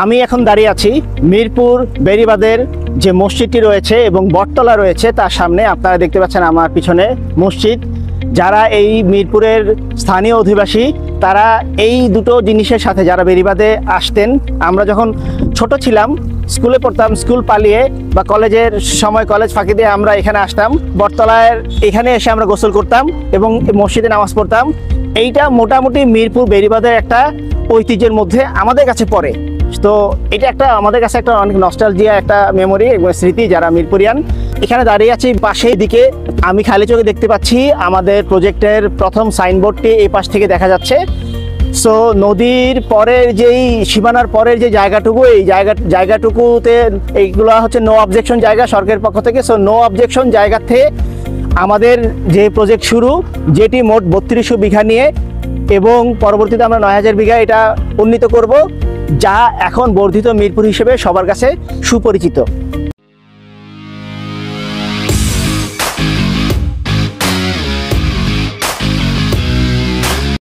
আমি এখন দাঁড়িয়ে আছি মিরপুর বেড়িবাঁধের যে মসজিদটি রয়েছে এবং বটতলা রয়েছে তার সামনে। আপনারা দেখতে পাচ্ছেন আমার পিছনে মসজিদ। যারা এই মিরপুরের স্থানীয় অধিবাসী তারা এই দুটো জিনিসের সাথে, যারা বেড়িবাঁধে আসতেন, আমরা যখন ছোট ছিলাম স্কুলে পড়তাম, স্কুল পালিয়ে বা কলেজের সময় কলেজ ফাঁকি দিয়ে আমরা এখানে আসতাম, বটতলায় এখানে এসে আমরা গোসল করতাম এবং মসজিদে নামাজ পড়তাম। এইটা মোটামুটি মিরপুর বেড়িবাঁধের একটা ঐতিহ্যের মধ্যে আমাদের কাছে পড়ে। তো এটা একটা আমাদের কাছে একটা অনেক নস্টালজিয়া, একটা মেমোরি এবং স্মৃতি যারা মিরপুরিয়ান। এখানে দাঁড়িয়ে আছি, পাশের দিকে আমি খালি চোখে দেখতে পাচ্ছি আমাদের প্রজেক্টের প্রথম সাইনবোর্ডটি এই পাশ থেকে দেখা যাচ্ছে। সো নদীর পরের যেই সীমানার পরের যে জায়গাটুকু, এই জায়গাটুকুতে এইগুলো হচ্ছে নো অবজেকশন জায়গা সরকারের পক্ষ থেকে। সো নো অবজেকশন জায়গা থেকে আমাদের যে প্রজেক্ট শুরু, যেটি মোট 3200 বিঘা নিয়ে, এবং পরবর্তীতে আমরা 9000 বিঘা এটা উন্নীত করব, যা এখন বর্ধিত মিরপুর হিসেবে সবার কাছে সুপরিচিত।